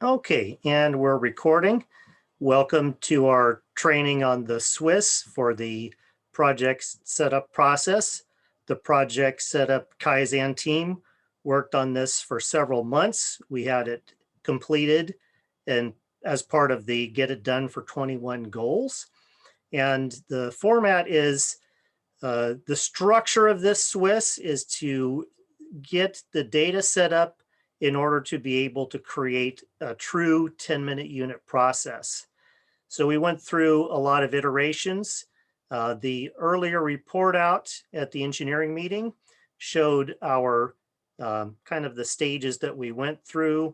Okay, and we're recording. Welcome to our training on the SWIS for the project setup process. The project setup Kaizen team worked on this for several months. We had it completed and as part of the Get It Done for 21 goals. And the format is, the structure of this SWIS is to get the data set up in order to be able to create a true 10-minute unit process. So we went through a lot of iterations. The earlier report out at the engineering meeting showed our kind of the stages that we went through,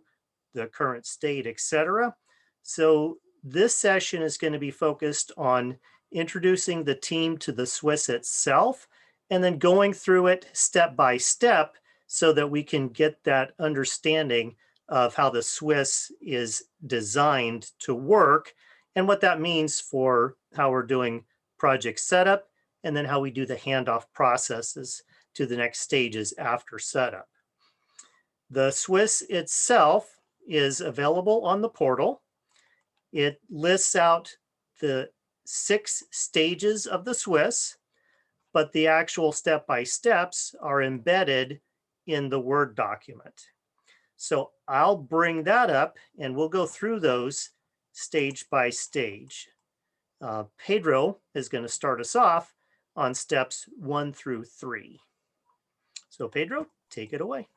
the current state, etc. So this session is going to be focused on introducing the team to the SWIS itself and then going through it step by step so that we can get that understanding of how the SWIS is designed to work and what that means for how we're doing project setup and then how we do the handoff processes to the next stages after setup. The SWIS itself is available on the portal. It lists out the 6 stages of the SWIS, but the actual step-by-steps are embedded in the Word document. So I'll bring that up and we'll go through those stage by stage. Pedro is going to start us off on steps 1 through 3. So Pedro, take it away.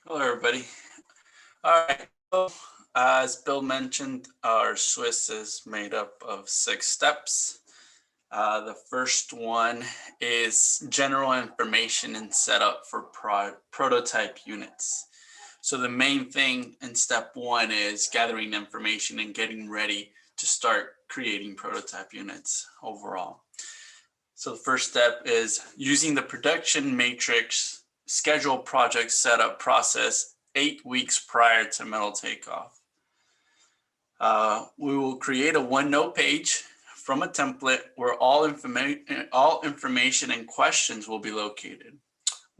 Hello, everybody. All right. So, as Bill mentioned, our SWIS is made up of 6 steps. The first one is general information and setup for prototype units. So the main thing in step 1 is gathering information and getting ready to start creating prototype units overall. So the first step is using the production matrix schedule project setup process 8 weeks prior to metal takeoff. We will create a OneNote page from a template where all information and questions will be located.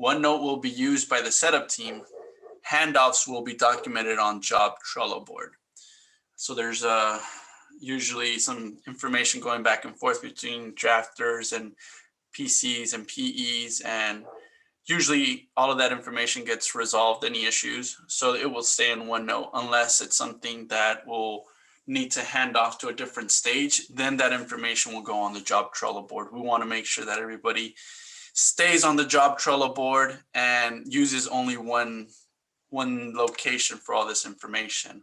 OneNote will be used by the setup team. Handoffs will be documented on job Trello board. So there's usually some information going back and forth between drafters and PCs and PEs, and usually all of that information gets resolved, any issues, so it will stay in OneNote unless it's something that will need to hand off to a different stage. Then that information will go on the job Trello board. We want to make sure that everybody stays on the job Trello board and uses only one location for all this information.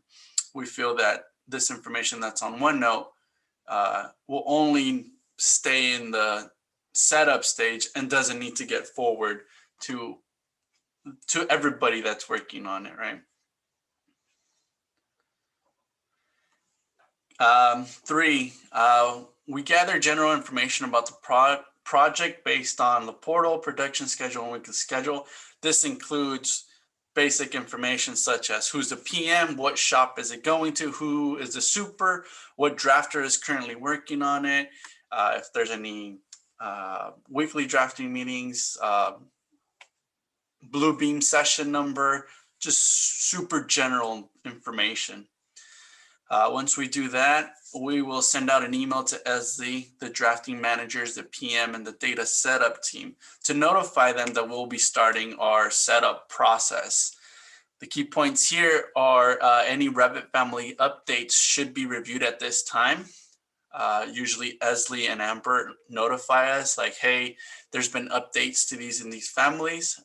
We feel that this information that's on OneNote will only stay in the setup stage and doesn't need to get forward to everybody that's working on it, right? 3, we gather general information about the project based on the portal, production schedule, and weekly schedule. This includes basic information such as who's the PM, what shop is it going to, who is the super, what drafter is currently working on it, if there's any weekly drafting meetings, blue beam session number, just super general information. Once we do that, we will send out an email to ESLI, the drafting managers, the PM, and the data setup team to notify them that we'll be starting our setup process. The key points here are any Revit family updates should be reviewed at this time. Usually ESLI and Amber notify us like, hey, there's been updates to these in these families.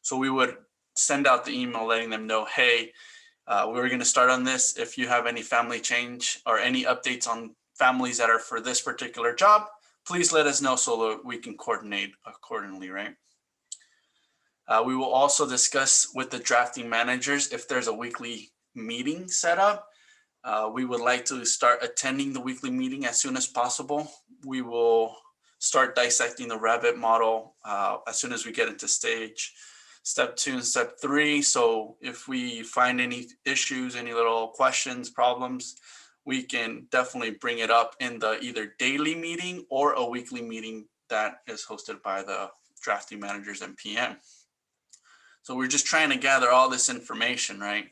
So we would send out the email letting them know, hey, we're going to start on this. If you have any family change or any updates on families that are for this particular job, please let us know so that we can coordinate accordingly, right? We will also discuss with the drafting managers if there's a weekly meeting set up. We would like to start attending the weekly meeting as soon as possible. We will start dissecting the Revit model as soon as we get into step 2 and step 3. So if we find any issues, any little questions, problems, we can definitely bring it up in the either daily meeting or a weekly meeting that is hosted by the drafting managers and PM. So we're just trying to gather all this information, right?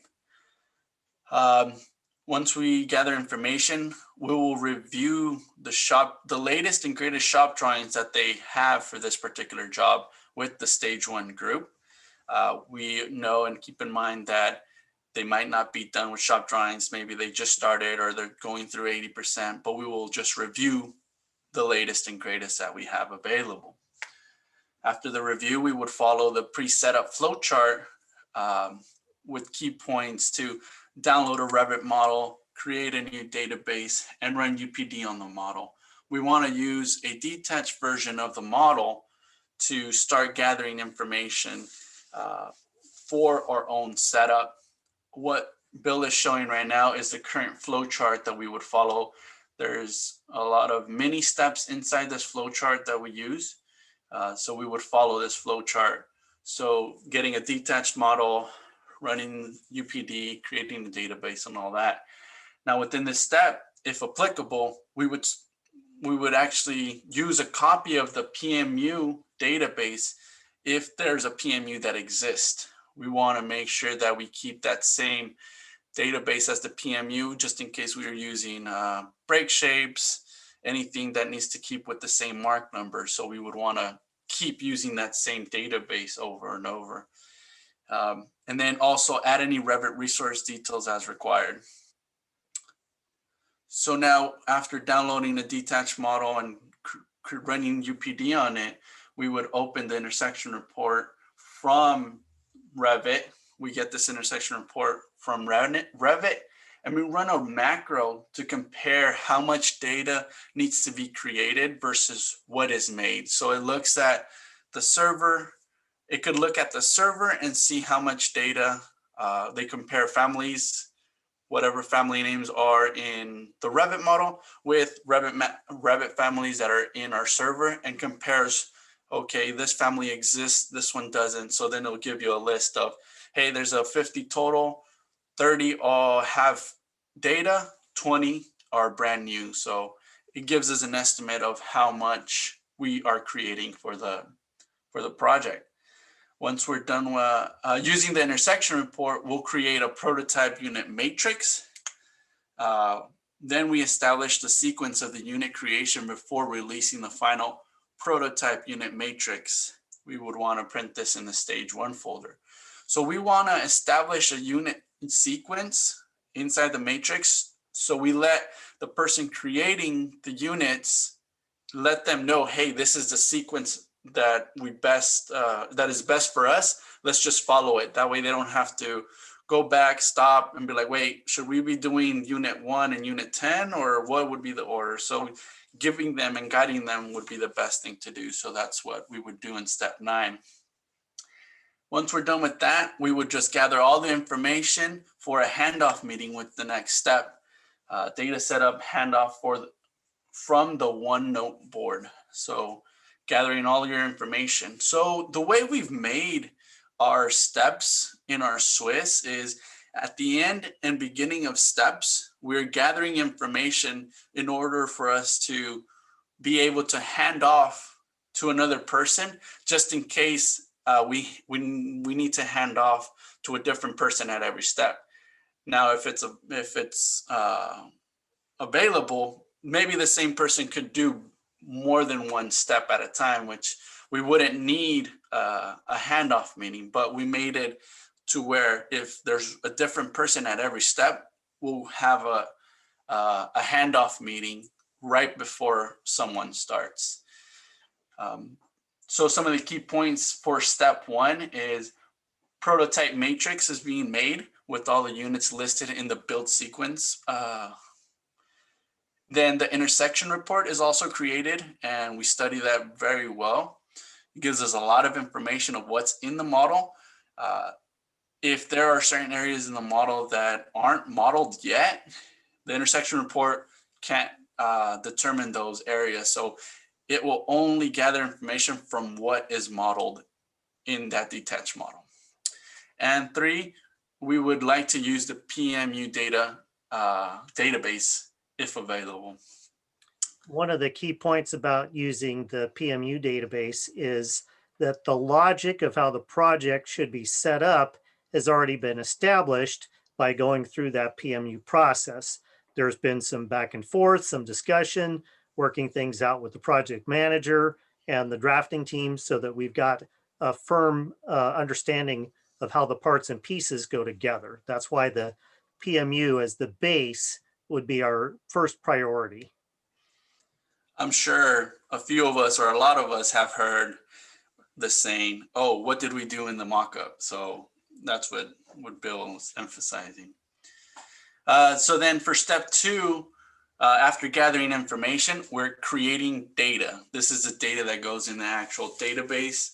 Once we gather information, we will review the latest and greatest shop drawings that they have for this particular job with the stage 1 group. We know and keep in mind that they might not be done with shop drawings. Maybe they just started or they're going through 80%, but we will just review the latest and greatest that we have available. After the review, we would follow the pre-set up flowchart with key points to download a Revit model, create a new database, and run UPD on the model. We want to use a detached version of the model to start gathering information for our own setup. What Bill is showing right now is the current flow chart that we would follow. There's a lot of mini steps inside this flow chart that we use. So we would follow this flow chart. So getting a detached model, running UPD, creating the database and all that. Now within this step, if applicable, we would actually use a copy of the PMU database if there's a PMU that exists. We want to make sure that we keep that same database as the PMU, just in case we are using break shapes, anything that needs to keep with the same mark number. So we would want to keep using that same database over and over. And then also add any Revit resource details as required. So now after downloading the detached model and running UPD on it, we would open the intersection report from Revit. We get this intersection report from Revit, and we run a macro to compare how much data needs to be created versus what is made. So it looks at the server. It could look at the server and see how much data they compare families, whatever family names are in the Revit model with Revit families that are in our server, and compares, okay, this family exists, this one doesn't. So then it'll give you a list of, hey, there's a 50 total, 30 all have data, 20 are brand new. So it gives us an estimate of how much we are creating for the project. Once we're done using the intersection report, we'll create a prototype unit matrix. Then we establish the sequence of the unit creation before releasing the final prototype unit matrix. We would want to print this in the stage 1 folder. So we want to establish a unit sequence inside the matrix. So we let the person creating the units, let them know, hey, this is the sequence that that is best for us. Let's just follow it. That way they don't have to go back, stop, and be like, wait, should we be doing unit 1 and unit 10, or what would be the order? So giving them and guiding them would be the best thing to do. So that's what we would do in step 9. Once we're done with that, we would just gather all the information for a handoff meeting with the next step. Data setup handoff from the OneNote board. So gathering all your information. So the way we've made our steps in our SWIS is at the end and beginning of steps, we're gathering information in order for us to be able to hand off to another person, just in case we need to hand off to a different person at every step. Now, if it's available, maybe the same person could do more than one step at a time, which we wouldn't need a handoff meeting, but we made it to where if there's a different person at every step, we'll have a handoff meeting right before someone starts. So some of the key points for step 1 is prototype matrix is being made with all the units listed in the build sequence. Then the intersection report is also created, and we study that very well. It gives us a lot of information of what's in the model. If there are certain areas in the model that aren't modeled yet, the intersection report can't determine those areas. So it will only gather information from what is modeled in that detached model. And 3, we would like to use the PMU data database if available. One of the key points about using the PMU database is that the logic of how the project should be set up has already been established by going through that PMU process. There's been some back and forth, some discussion, working things out with the project manager and the drafting team so that we've got a firm understanding of how the parts and pieces go together. That's why the PMU as the base would be our first priority. I'm sure a few of us or a lot of us have heard the saying, oh, what did we do in the mock-up? So that's what Bill was emphasizing. So then for step 2, after gathering information, we're creating data. This is the data that goes in the actual database.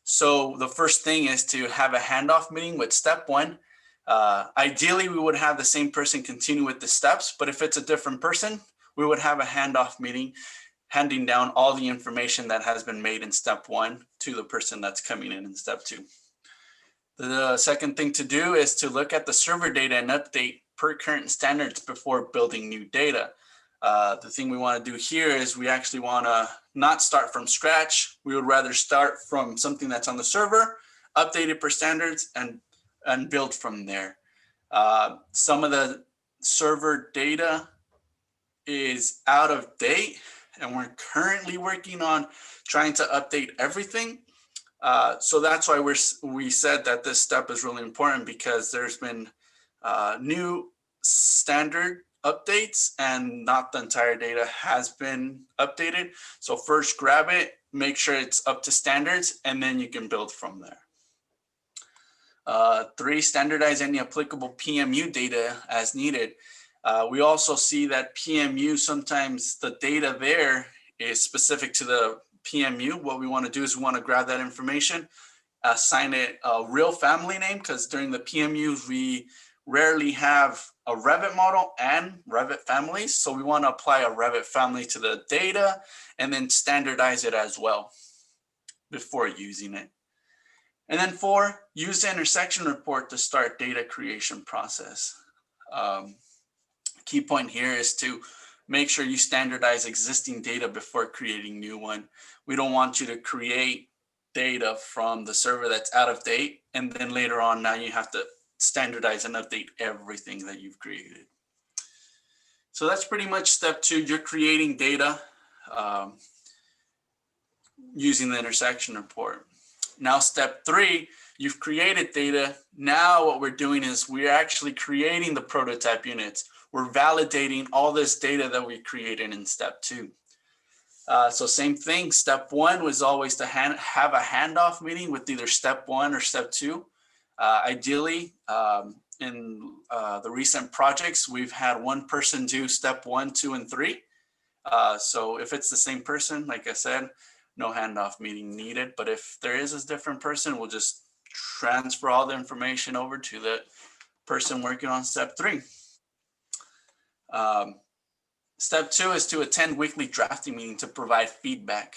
So the first thing is to have a handoff meeting with step 1. Ideally, we would have the same person continue with the steps, but if it's a different person, we would have a handoff meeting, handing down all the information that has been made in step 1 to the person that's coming in step 2. The second thing to do is to look at the server data and update per current standards before building new data. The thing we want to do here is we actually want to not start from scratch. We would rather start from something that's on the server, update it per standards, and build from there. Some of the server data is out of date, and we're currently working on trying to update everything. So that's why we said that this step is really important, because there's been new standard updates and not the entire data has been updated. So first grab it, make sure it's up to standards, and then you can build from there. 3, standardize any applicable PMU data as needed. We also see that PMU, sometimes the data there is specific to the PMU. What we want to do is we want to grab that information, assign it a real family name, because during the PMUs, we rarely have a Revit model and Revit families. So we want to apply a Revit family to the data and then standardize it as well before using it. And then 4, use the intersection report to start data creation process. Key point here is to make sure you standardize existing data before creating new one. We don't want you to create data from the server that's out of date, and then later on now you have to standardize and update everything that you've created. So that's pretty much step 2. You're creating data using the intersection report. Now step 3, you've created data. Now what we're doing is we're actually creating the prototype units. We're validating all this data that we created in step 2. So same thing, step 1 was always to have a handoff meeting with either step 1 or step 2. Ideally, in the recent projects, we've had one person do step 1, 2, and 3. So if it's the same person, like I said, no handoff meeting needed. But if there is a different person, we'll just transfer all the information over to the person working on step 3. Step 2 is to attend weekly drafting meeting to provide feedback.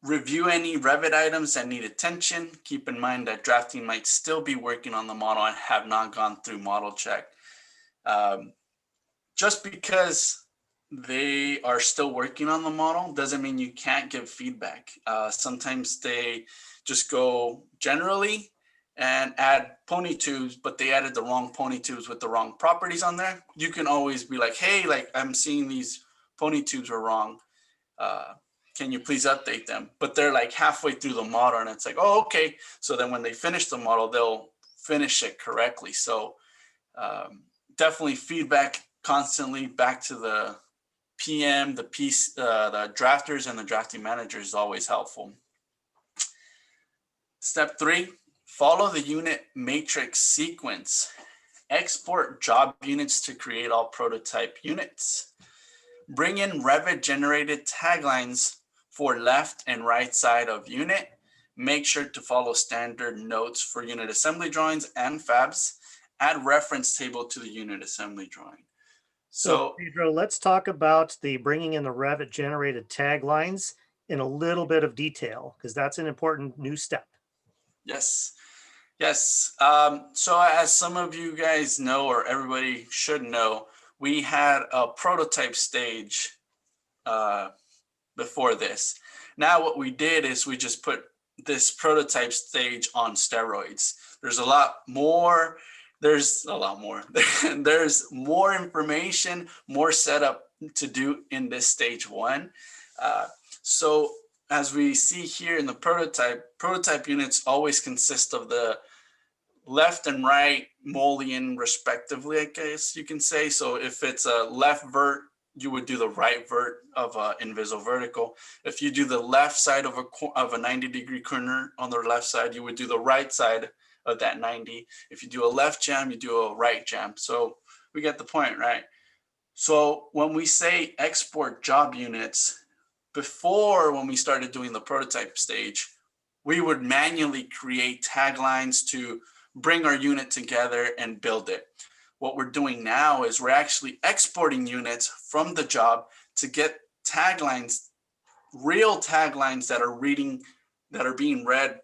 Review any Revit items that need attention. Keep in mind that drafting might still be working on the model and have not gone through model check. Just because they are still working on the model doesn't mean you can't give feedback. Sometimes they just go generally and add pony tubes, but they added the wrong pony tubes with the wrong properties on there. You can always be like, hey, like I'm seeing these pony tubes are wrong. Can you please update them? But they're like halfway through the model and it's like, oh, okay. So then when they finish the model, they'll finish it correctly. So definitely feedback constantly back to the PM, the drafters and the drafting manager is always helpful. Step 3, follow the unit matrix sequence. Export job units to create all prototype units. Bring in Revit generated taglines for left and right side of unit. Make sure to follow standard notes for unit assembly drawings and fabs. Add reference table to the unit assembly drawing. So Pedro, let's talk about the bringing in the Revit generated taglines in a little bit of detail, because that's an important new step. Yes. So as some of you guys know, or everybody should know, we had a prototype stage before this. Now what we did is we just put this prototype stage on steroids. There's a lot more. There's more information, more setup to do in this stage one. So as we see here in the prototype units always consist of the left and right mullion respectively, I guess you can say. So if it's a left vert, you would do the right vert of Inviso vertical. If you do the left side of a 90-degree corner on the left side, you would do the right side of that 90. If you do a left jam, you do a right jam. So we get the point, right? So when we say export job units, before when we started doing the prototype stage, we would manually create taglines to bring our unit together and build it. What we're doing now is we're actually exporting units from the job to get taglines, real taglines that are being read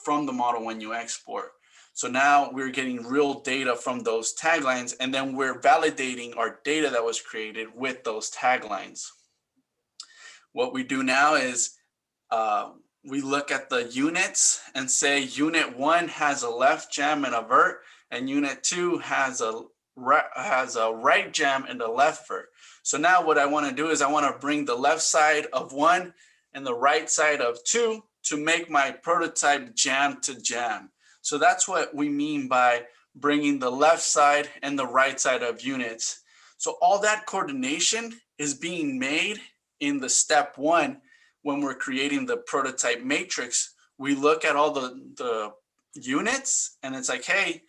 from the model when you export. So now we're getting real data from those taglines, and then we're validating our data that was created with those taglines. What we do now is we look at the units and say unit 1 has a left jam and a vert, and unit 2 has a right jam and a left vert. So now what I want to do is I want to bring the left side of 1 and the right side of 2 to make my prototype jam to jam. So that's what we mean by bringing the left side and the right side of units. So all that coordination is being made in the step 1 when we're creating the prototype matrix. We look at all the units and it's like, hey,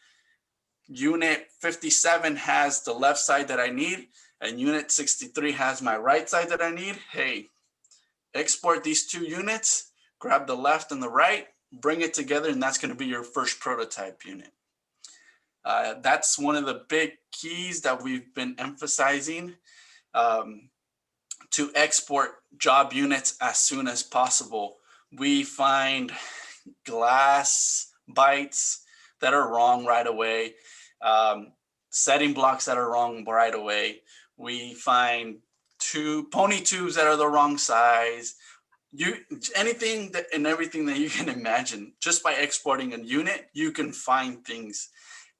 unit 57 has the left side that I need, and unit 63 has my right side that I need. Hey, export these 2 units, grab the left and the right, bring it together, and that's going to be your first prototype unit. That's one of the big keys that we've been emphasizing, to export job units as soon as possible. We find glass bites that are wrong right away, setting blocks that are wrong right away. We find pony tubes that are the wrong size. Anything and everything that you can imagine. Just by exporting a unit, you can find things.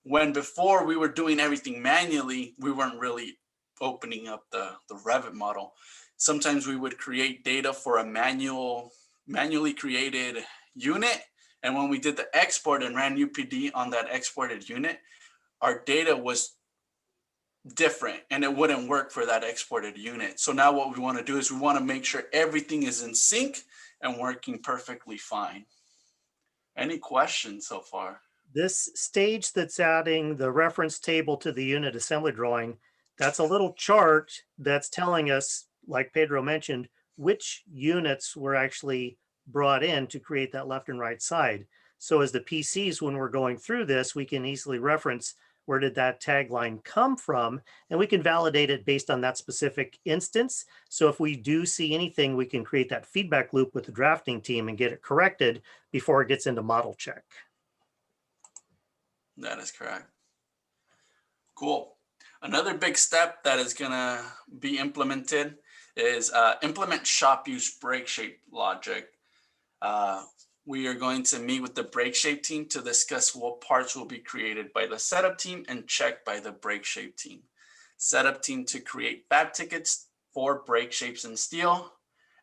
When before we were doing everything manually, we weren't really opening up the Revit model. Sometimes we would create data for a manually created unit, and when we did the export and ran UPD on that exported unit, our data was different and it wouldn't work for that exported unit. So now what we want to do is we want to make sure everything is in sync and working perfectly fine. Any questions so far? This stage that's adding the reference table to the unit assembly drawing, that's a little chart that's telling us, like Pedro mentioned, which units were actually brought in to create that left and right side. So as the PCs, when we're going through this, we can easily reference where did that tagline come from, and we can validate it based on that specific instance. So if we do see anything, we can create that feedback loop with the drafting team and get it corrected before it gets into model check. That is correct. Cool. Another big step that is gonna be implemented is implement shop use break shape logic. We are going to meet with the break shape team to discuss what parts will be created by the setup team and checked by the break shape team. Setup team to create fab tickets for break shapes in steel,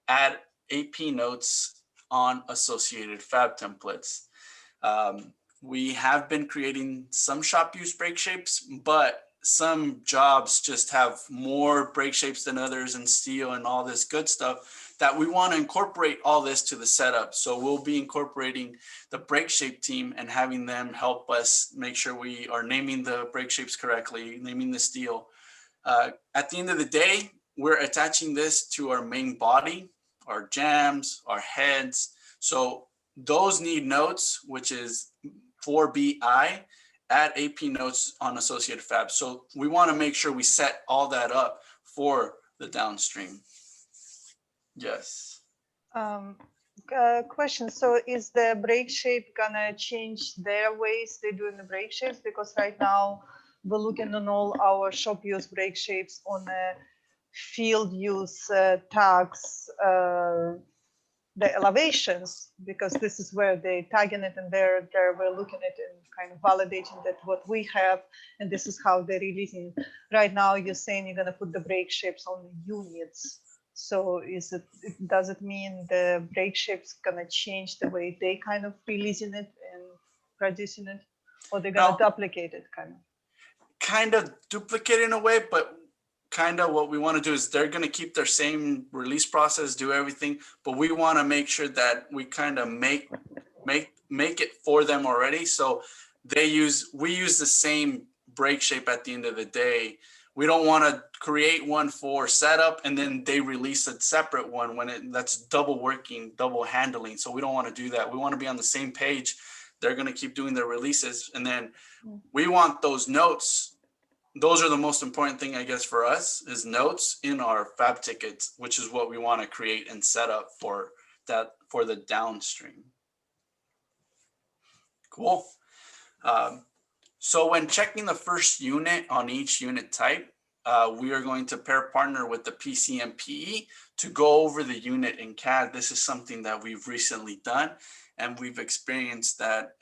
add AP notes on associated fab templates. We have been creating some shop use break shapes, but some jobs just have more break shapes than others in steel and all this good stuff that we want to incorporate all this to the setup. So we'll be incorporating the break shape team and having them help us make sure we are naming the break shapes correctly, naming the steel. At the end of the day, we're attaching this to our main body, our jams, our heads. So those need notes, which is 4BI, add AP notes on associated fab. So we want to make sure we set all that up for the downstream. Yes. Question. So is the break shape gonna change their ways they do in the break shapes? Because right now we're looking on all our shop use break shapes on field use tags the elevations, because this is where they tagging it, and we're looking at it and kind of validating that what we have, and this is how they're releasing. Right now, you're saying you're gonna put the brake shapes on the units. So does it mean the brake shapes gonna change the way they kind of releasing it and producing it, or they're gonna No. duplicate it Kind of duplicate in a way, but kind of what we want to do is they're going to keep their same release process, do everything, but we want to make sure that we kind of make it for them already. So we use the same brake shape at the end of the day. We don't want to create one for setup and then they release a separate one when that's double working, double handling. So we don't want to do that. We want to be on the same page. They're going to keep doing their releases, and then we want those notes. Those are the most important thing, I guess, for us, is notes in our fab tickets, which is what we want to create and set up for the downstream. Cool. So when checking the first unit on each unit type, we are going to pair partner with the PC and PE to go over the unit in CAD. This is something that we've recently done, and we've experienced that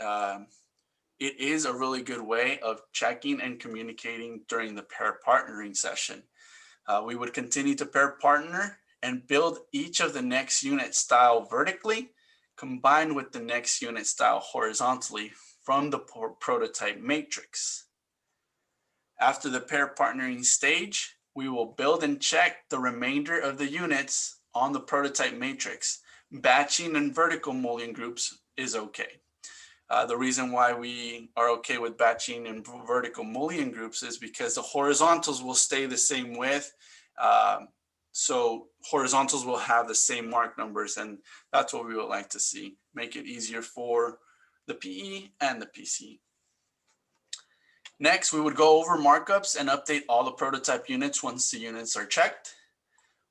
it is a really good way of checking and communicating during the pair partnering session. We would continue to pair partner and build each of the next unit style vertically, combined with the next unit style horizontally from the prototype matrix. After the pair partnering stage, we will build and check the remainder of the units on the prototype matrix. Batching and vertical mullion groups is okay. The reason why we are okay with batching and vertical mullion groups is because the horizontals will stay the same width. So horizontals will have the same mark numbers, and that's what we would like to see. Make it easier for the PE and the PC. Next, we would go over markups and update all the prototype units once the units are checked.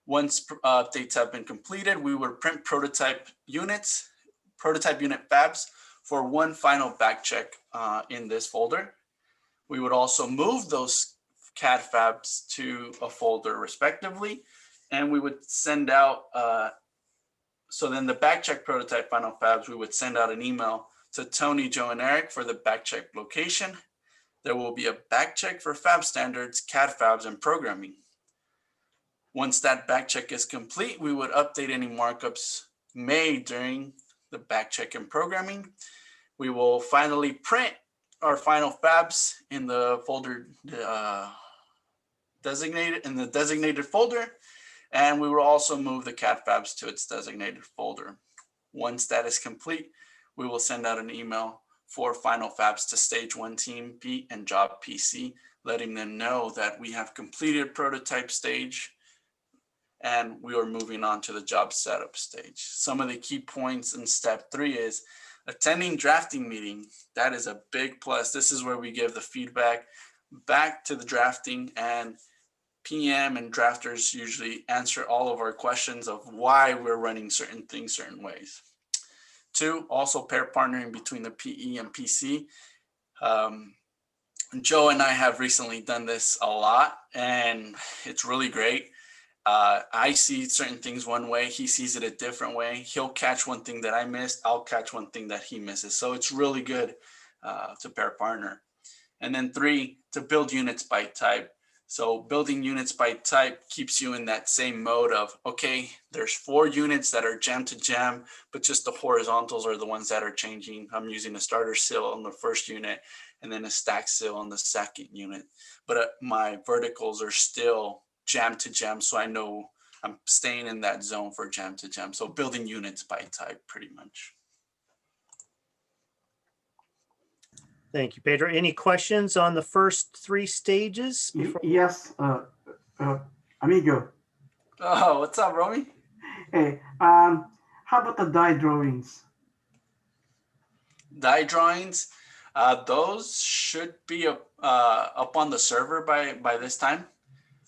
Once updates have been completed, we would print prototype unit fabs for one final back check in this folder. We would also move those CAD fabs to a folder respectively, and we would send out, so then the back check prototype final fabs, we would send out an email to Tony, Joe, and Eric for the back check location. There will be a back check for fab standards, CAD fabs, and programming. Once that back check is complete, we would update any markups made during the back check and programming. We will finally print our final fabs in the folder designated folder, and we will also move the CAD fabs to its designated folder. Once that is complete, we will send out an email for final fabs to stage 1 team P and job PC, letting them know that we have completed prototype stage and we are moving on to the job setup stage. Some of the key points in step 3 is attending drafting meeting. That is a big plus. This is where we give the feedback back to the drafting, and PM and drafters usually answer all of our questions of why we're running certain things certain ways. 2, also pair partnering between the PE and PC. Joe and I have recently done this a lot, and it's really great. I see certain things one way, he sees it a different way. He'll catch one thing that I missed, I'll catch one thing that he misses. So it's really good to pair partner. And then 3, to build units by type. So building units by type keeps you in that same mode of, okay, there's 4 units that are gem to gem, but just the horizontals are the ones that are changing. I'm using a starter sill on the first unit and then a stack sill on the second unit. But my verticals are still gem to gem, so I know I'm staying in that zone for gem to gem. So building units by type pretty much. Thank you, Pedro. Any questions on the first 3 stages? Yes, amigo. Oh, what's up, Romy? Hey, how about the die drawings? Die drawings, those should be up on the server by this time.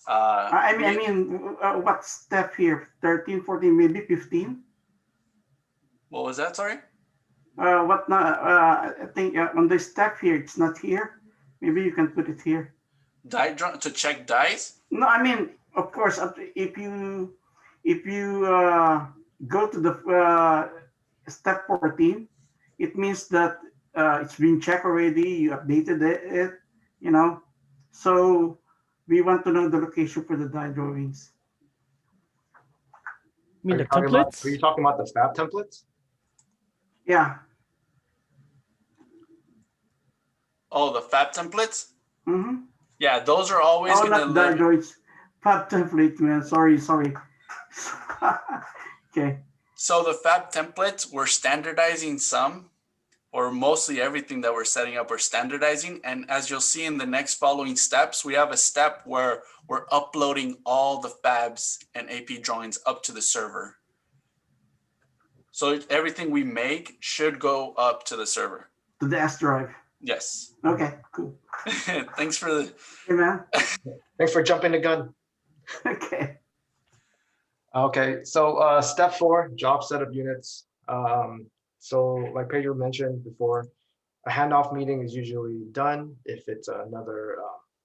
I mean, what step here? 13, 14, maybe 15? What was that, sorry? What not? I think on the step here, it's not here. Maybe you can put it here. Die draw to check dice? No, I mean, of course, if you go to the step 14, it means that it's been checked already. You updated it, you know. So we want to know the location for the die drawings. You mean Are the you talking about, templates? were you talking about the fab templates? Yeah. Oh, the fab templates? Mm-hmm. Yeah, those are always Oh, going to not die live. drawings. Fab template, man. Sorry. Okay. So the fab templates, we're standardizing some, or mostly everything that we're setting up, we're standardizing. And as you'll see in the next following steps, we have a step where we're uploading all the fabs and AP drawings up to the server. So everything we make should go up to the server. To the S drive. Yes. Okay, cool. Thanks for the. Hey, man. Thanks for jumping the gun. Okay. Okay, so step 4, job setup units. So like Pedro mentioned before, a handoff meeting is usually done if it's another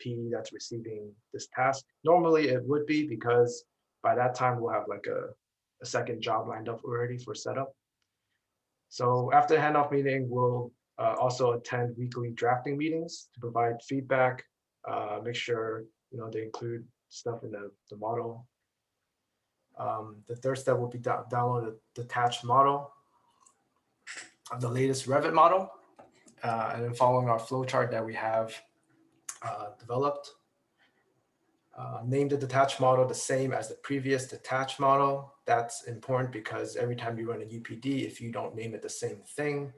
PD that's receiving this task. Normally it would be, because by that time we'll have like a second job lined up already for setup. So after the handoff meeting, we'll also attend weekly drafting meetings to provide feedback, make sure they include stuff in the model. The third step will be download a detached model of the latest Revit model, and then following our flowchart that we have developed. Name the detached model the same as the previous detached model. That's important because every time you run a UPD, if you don't name it the same thing,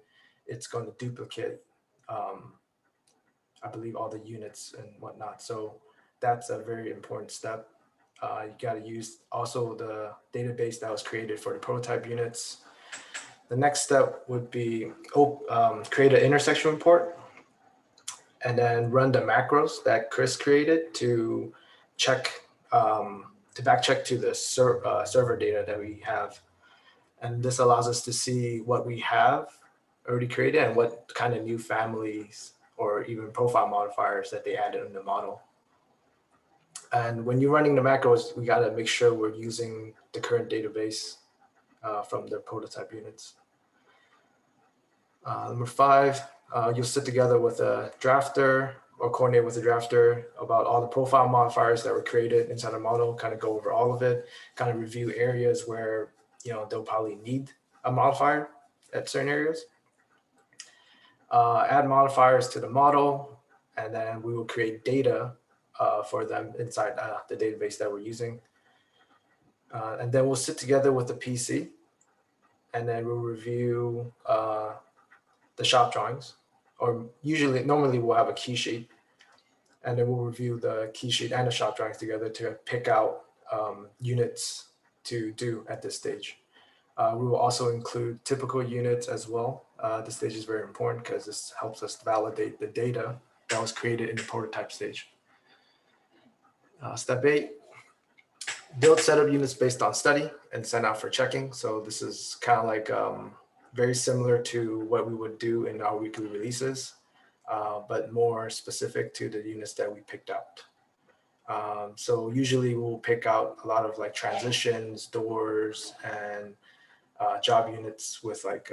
it's going to duplicate, I believe, all the units and whatnot. So that's a very important step. You got to use also the database that was created for the prototype units. The next step would be create an intersection report and then run the macros that Chris created to check, to back check to the server data that we have. And this allows us to see what we have already created and what kind of new families or even profile modifiers that they added in the model. And when you're running the macros, we got to make sure we're using the current database from the prototype units. Number 5, you'll sit together with a drafter or coordinate with a drafter about all the profile modifiers that were created inside the model, kind of go over all of it, kind of review areas where they'll probably need a modifier at certain areas. Add modifiers to the model, and then we will create data for them inside the database that we're using. And then we'll sit together with the PC, and then we'll review the shop drawings, or normally we'll have a key sheet, and then we'll review the key sheet and the shop drawings together to pick out units to do at this stage. We will also include typical units as well. This stage is very important because this helps us validate the data that was created in the prototype stage. Step 8, build setup units based on study and send out for checking. So this is kind of like very similar to what we would do in our weekly releases, but more specific to the units that we picked out. So usually we'll pick out a lot of like transitions, doors, and job units with like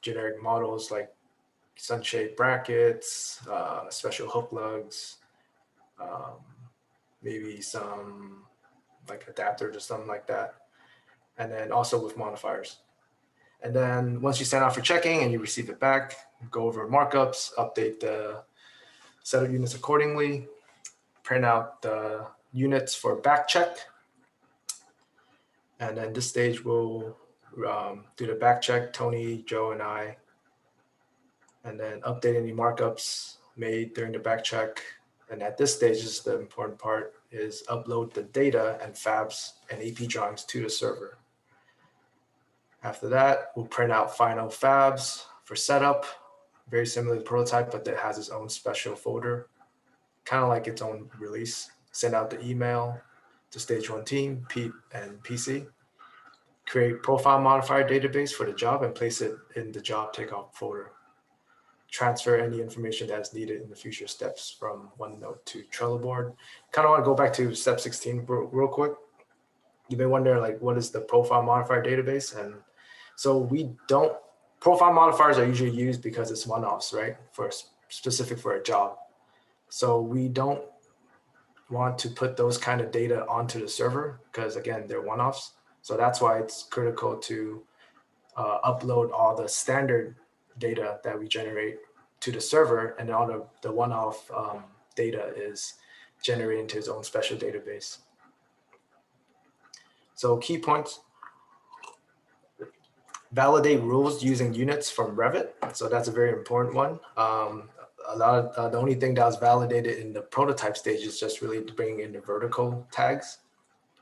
generic models like sunshade brackets, special hook lugs, maybe some like adapters or something like that. And then also with modifiers. And then once you send out for checking and you receive it back, go over markups, update the setup units accordingly, print out the units for back check. And then this stage we'll do the back check, Tony, Joe, and I, and then update any markups made during the back check. And at this stage is the important part, is upload the data and fabs and AP drawings to the server. After that, we'll print out final fabs for setup, very similar to the prototype, but that has its own special folder, kind of like its own release. Send out the email to stage 1 team, Pete and PC. Create profile modifier database for the job and place it in the job takeoff folder. Transfer any information that is needed in the future steps from OneNote to Trello board. Kind of want to go back to step 16 real quick. you may wonder, like, what is the profile modifier database? And so we don't, profile modifiers are usually used because it's one-offs, right? For specific for a job. So we don't want to put those kind of data onto the server because, again, they're one-offs. So that's why it's critical to upload all the standard data that we generate to the server, and all the one-off data is generated into its own special database. So key points: validate rules using units from Revit. So that's a very important one. A lot of the only thing that was validated in the prototype stage is just really bringing in the vertical tags.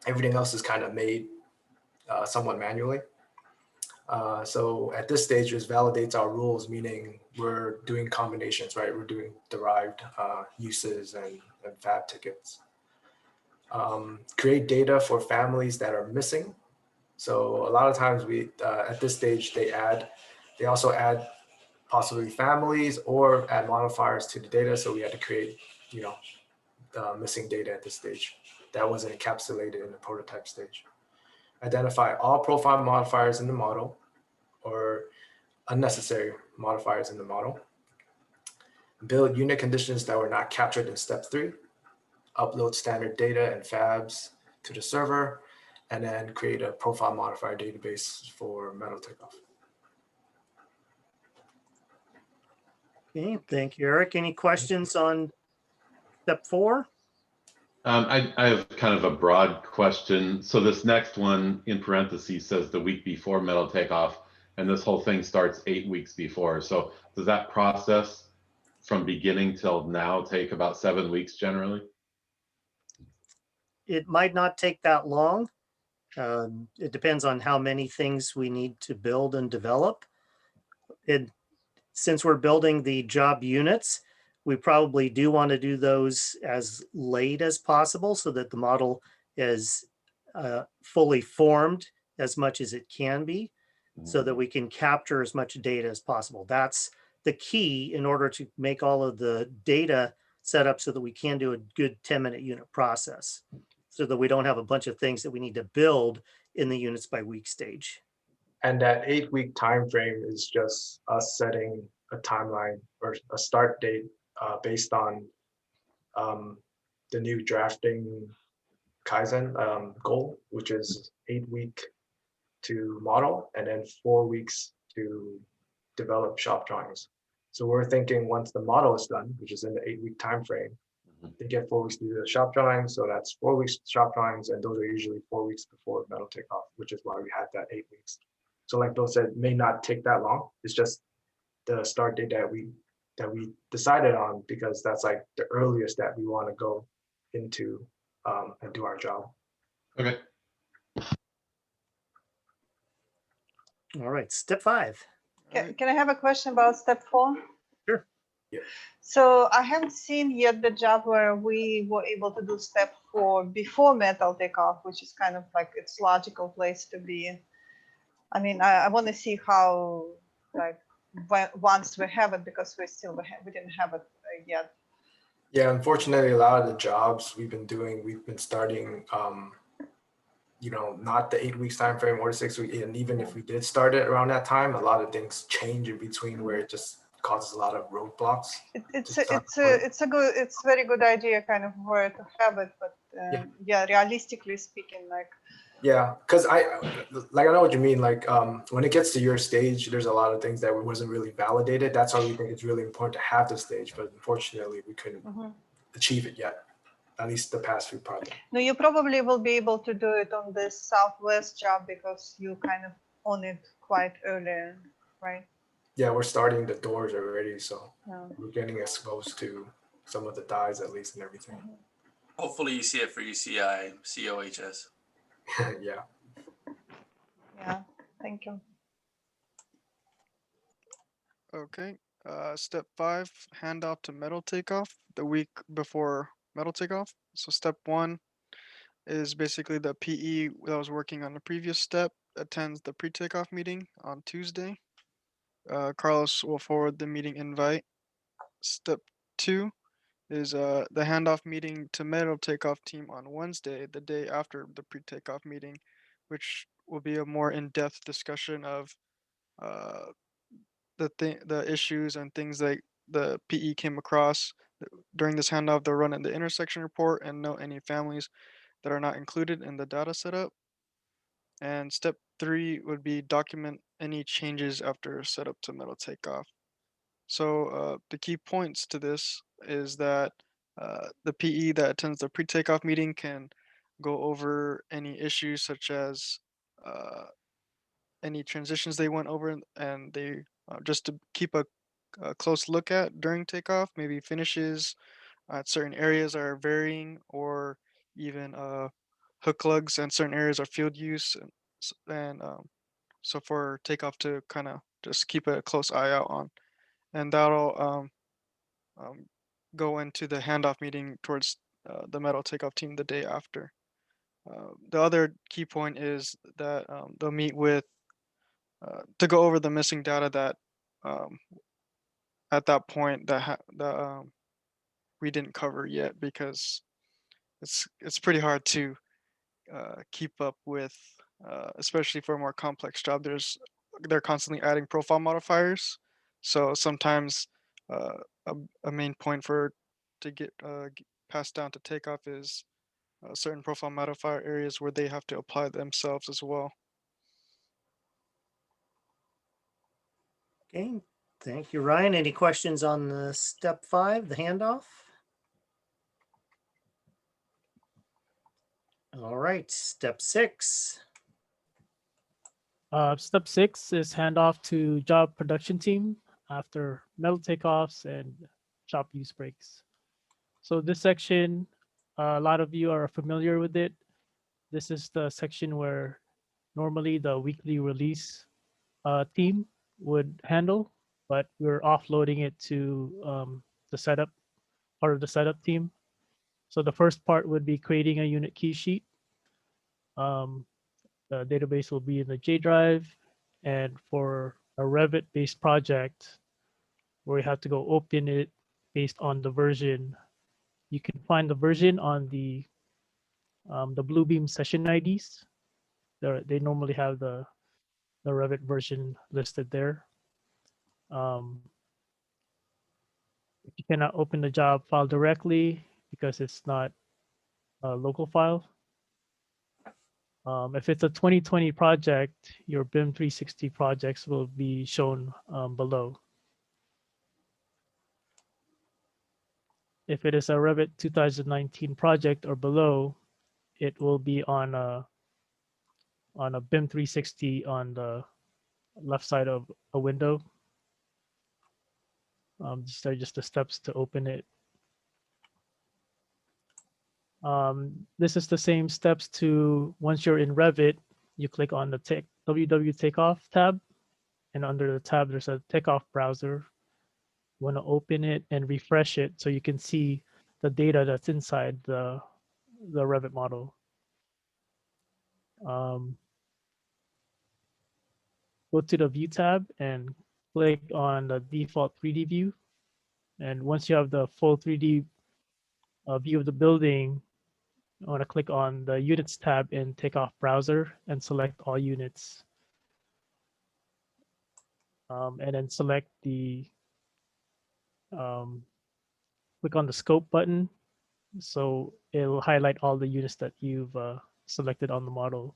Everything else is kind of made somewhat manually. So at this stage, just validates our rules, meaning we're doing combinations, right? We're doing derived uses and fab tickets. Create data for families that are missing. So a lot of times we, at this stage, they also add possibly families or add modifiers to the data. So we had to create, missing data at this stage that wasn't encapsulated in the prototype stage. Identify all profile modifiers in the model or unnecessary modifiers in the model. Build unit conditions that were not captured in step 3. Upload standard data and fabs to the server, and then create a profile modifier database for metal takeoff. Okay, thank you, Eric. Any questions on step 4? I have kind of a broad question. So this next one in parentheses says the week before metal takeoff, and this whole thing starts 8 weeks before. So does that process from beginning till now take about 7 weeks generally? It might not take that long. It depends on how many things we need to build and develop. Since we're building the job units, we probably do want to do those as late as possible so that the model is fully formed as much as it can be, so that we can capture as much data as possible. That's the key in order to make all of the data set up so that we can do a good 10-minute unit process, so that we don't have a bunch of things that we need to build in the units by week stage. And that 8-week time frame is just us setting a timeline or a start date based on the new drafting Kaizen goal, which is 8 weeks to model and then 4 weeks to develop shop drawings. So we're thinking once the model is done, which is in the 8-week time frame, they get 4 weeks to do the shop drawings. So that's 4 weeks shop drawings, and those are usually 4 weeks before metal takeoff, which is why we had that 8 weeks. So like Bill said, it may not take that long. It's just the start date that we decided on, because that's like the earliest that we want to go into and do our job. Okay. All right, step 5. Can I have a question about step 4? Sure. Yeah. So I haven't seen yet the job where we were able to do step 4 before metal takeoff, which is kind of like its logical place to be. I mean, I want to see how, like, once we have it, because we didn't have it yet. Yeah, unfortunately, a lot of the jobs we've been starting, not the 8 weeks time frame or 6 weeks. And even if we did start it around that time, a lot of things change in between where it just causes a lot of roadblocks. It's very good idea, kind of where to have it, but yeah, realistically speaking, like. Yeah, because I know what you mean. Like when it gets to your stage, there's a lot of things that wasn't really validated. That's why we think it's really important to have the stage, but unfortunately we couldn't achieve it yet, at least the past few projects. No, you probably will be able to do it on this Southwest job because you kind of own it quite early, right? Yeah, we're starting the doors already, so we're getting exposed to some of the dies at least and everything. Hopefully you see it for UCI, COHS. Yeah. Yeah, thank you. Okay, step 5, handoff to metal takeoff the week before metal takeoff. So step 1 is basically the PE that was working on the previous step attends the pre-takeoff meeting on Tuesday. Carlos will forward the meeting invite. Step 2 is the handoff meeting to metal takeoff team on Wednesday, the day after the pre-takeoff meeting, which will be a more in-depth discussion of uh, the issues and things that the PE came across during this handoff. They'll run in the intersection report and note any families that are not included in the data setup. And step 3 would be document any changes after setup to metal takeoff. So the key points to this is that the PE that attends the pre-takeoff meeting can go over any issues such as uh, any transitions they went over and they just to keep a close look at during takeoff, maybe finishes at certain areas are varying or even hook lugs and certain areas are field use and so for takeoff to kind of just keep a close eye out on, and that'll um, go into the handoff meeting towards the metal takeoff team the day after. The other key point is that they'll meet with to go over the missing data that um, at that point that we didn't cover yet because it's pretty hard to keep up with, especially for a more complex job. They're constantly adding profile modifiers, so sometimes uh, a, a main point for to get passed down to takeoff is certain profile modifier areas where they have to apply themselves as well. Okay, thank you, Ryan. Any questions on the step 5, the handoff? All right, step 6. Step 6 is handoff to job production team after metal takeoffs and shop use breaks. So this section, a lot of you are familiar with it. This is the section where normally the weekly release team would handle, but we're offloading it to the setup part of the setup team. So the first part would be creating a unit key sheet. The database will be in the J drive, and for a Revit based project where we have to go open it based on the version, you can find the version on the Bluebeam session IDs. They normally have the Revit version listed there. You cannot open the job file directly because it's not a local file. If it's a 2020 project, your BIM 360 projects will be shown below. If it is a Revit 2019 project or below, it will be on a BIM 360 on the left side of a window. These are just the steps to open it. This is the same steps to once you're in Revit, you click on the WW Takeoff tab, and under the tab there's a Takeoff browser. You want to open it and refresh it so you can see the data that's inside the Revit model. Go to the View tab and click on the default 3D view. And once you have the full 3D view of the building, you want to click on the Units tab in Takeoff browser and select all units. And then select the click on the Scope button. So it'll highlight all the units that you've selected on the model.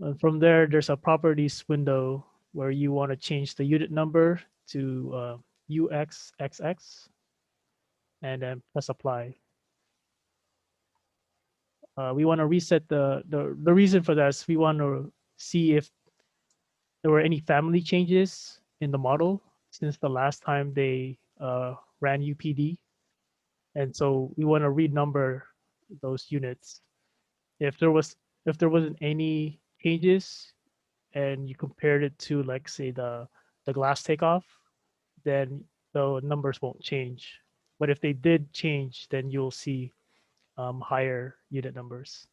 And from there, there's a properties window where you want to change the unit number to UXXX and then press apply. We want to reset the reason for that is we want to see if there were any family changes in the model since the last time they ran UPD. And so we want to renumber those units. If there wasn't any changes and you compared it to, like, say, the glass takeoff, then the numbers won't change. But if they did change, then you'll see higher unit numbers.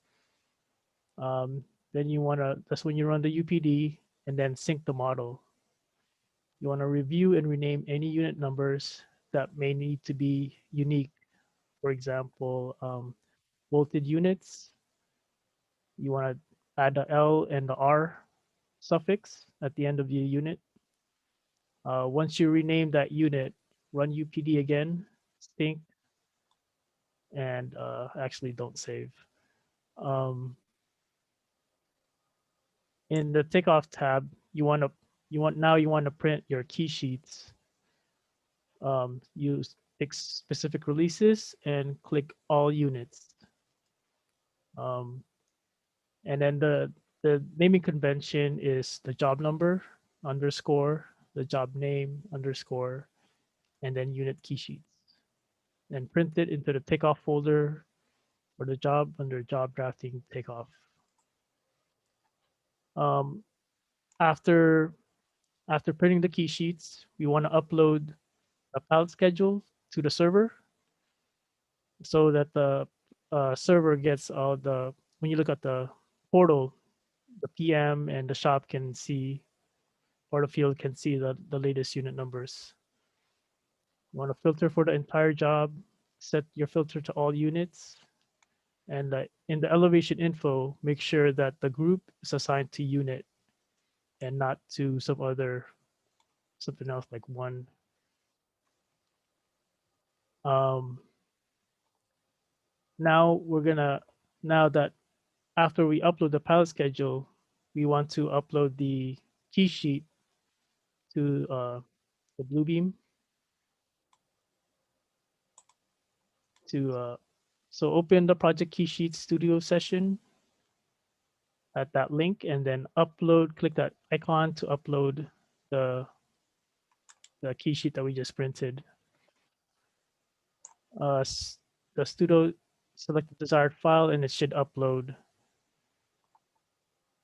Then that's when you run the UPD and then sync the model. You want to review and rename any unit numbers that may need to be unique. For example, bolted units. You want to add the L and the R suffix at the end of your unit. Once you rename that unit, run UPD again, sync, and actually don't save. In the Takeoff tab, you want to print your key sheets. Use pick specific releases and click all units. And then the naming convention is the job number underscore, the job name underscore, and then unit key sheets. And print it into the Takeoff folder for the job under job drafting Takeoff. After printing the key sheets, we want to upload a palette schedule to the server so that the server gets all the, when you look at the portal, the PM and the shop can see, or the field can see the latest unit numbers. You want to filter for the entire job, set your filter to all units, and in the elevation info, make sure that the group is assigned to unit and not to something else like one. Now that after we upload the palette schedule, we want to upload the key sheet to the Bluebeam. So open the Project Key Sheet Studio session at that link, and then click that icon to upload the key sheet that we just printed. The Studio, select the desired file, and it should upload.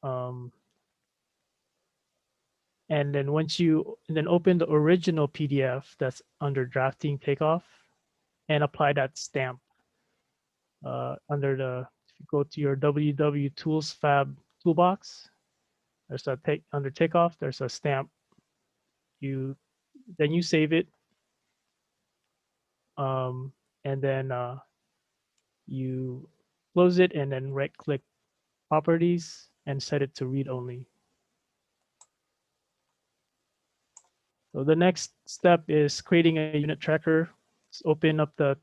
And then open the original PDF that's under drafting Takeoff and apply that stamp under if you go to your WW Tools Fab toolbox, there's under Takeoff, there's a stamp. Then you save it. And then you close it and then right click properties and set it to read only. So the next step is creating a unit tracker. Just open up the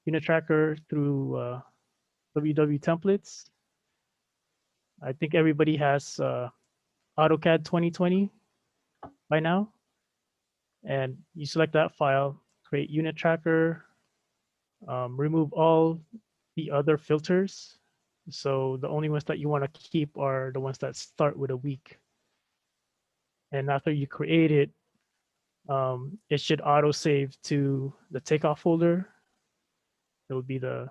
unit tracker through WW templates. I think everybody has AutoCAD 2020 by now. And you select that file, create unit tracker, remove all the other filters. So the only ones that you want to keep are the ones that start with a week. And after you create it, it should auto save to the Takeoff folder. It would be the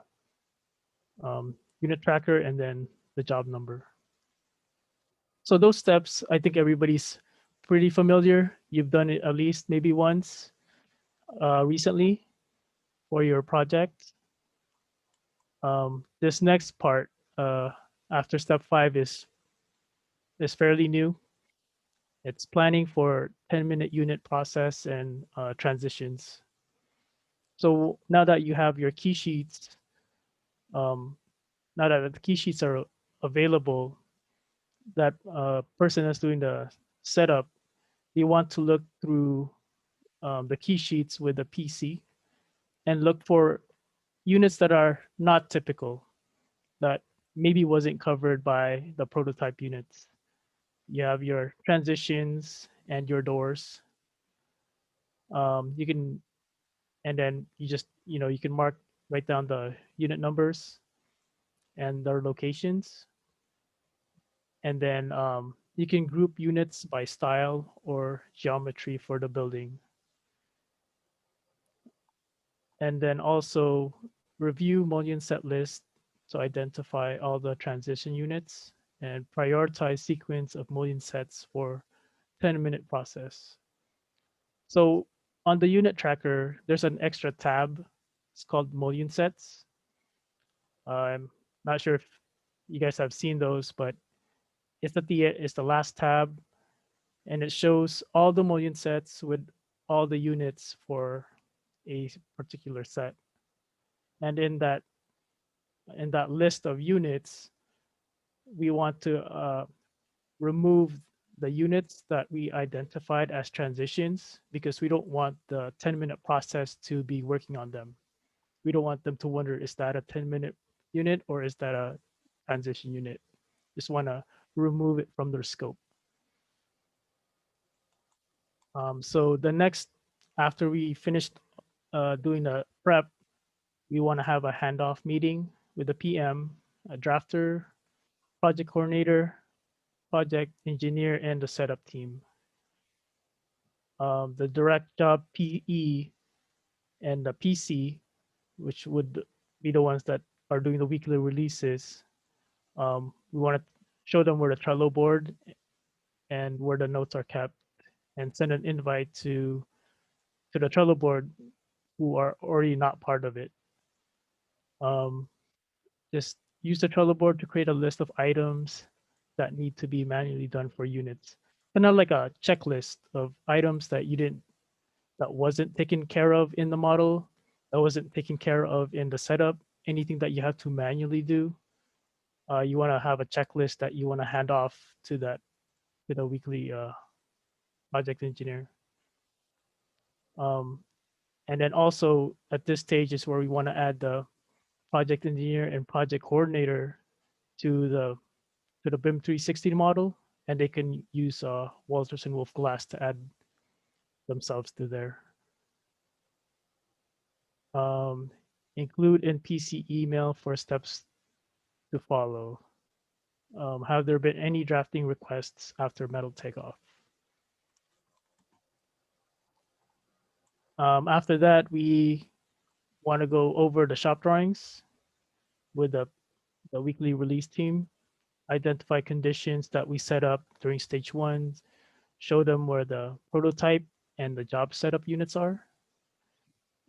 unit tracker and then the job number. So those steps, I think everybody's pretty familiar. You've done it at least maybe once recently for your project. This next part after step 5 is fairly new. It's planning for 10-minute unit process and transitions. So now that you have your key sheets, now that the key sheets are available, that person that's doing the setup, they want to look through the key sheets with the PC and look for units that are not typical, that maybe wasn't covered by the prototype units. You have your transitions and your doors. You can, and then you just, you can write down the unit numbers and their locations. And then you can group units by style or geometry for the building. And then also review mullion set list to identify all the transition units and prioritize sequence of mullion sets for 10-minute process. So on the unit tracker, there's an extra tab. It's called mullion sets. I'm not sure if you guys have seen those, but it's the last tab, and it shows all the mullion sets with all the units for a particular set. And in that list of units, we want to remove the units that we identified as transitions because we don't want the 10-minute process to be working on them. We don't want them to wonder, is that a 10-minute unit or is that a transition unit? Just want to remove it from their scope. So the next, after we finished doing the prep, we want to have a handoff meeting with the PM, a drafter, project coordinator, project engineer, and the setup team. The direct job PE and the PC, which would be the ones that are doing the weekly releases. We want to show them where the Trello board and where the notes are kept, and send an invite to the Trello board who are already not part of it. Just use the Trello board to create a list of items that need to be manually done for units. Kind of like a checklist of items that that wasn't taken care of in the model, that wasn't taken care of in the setup, anything that you have to manually do. You want to have a checklist that you want to hand off to the weekly project engineer. And then also at this stage is where we want to add the project engineer and project coordinator to the BIM 360 model, and they can use Walters and Wolf Glass to add themselves to there. Include in PC email for steps to follow. Have there been any drafting requests after metal takeoff? After that, we want to go over the shop drawings with the weekly release team, identify conditions that we set up during stage 1, show them where the prototype and the job setup units are,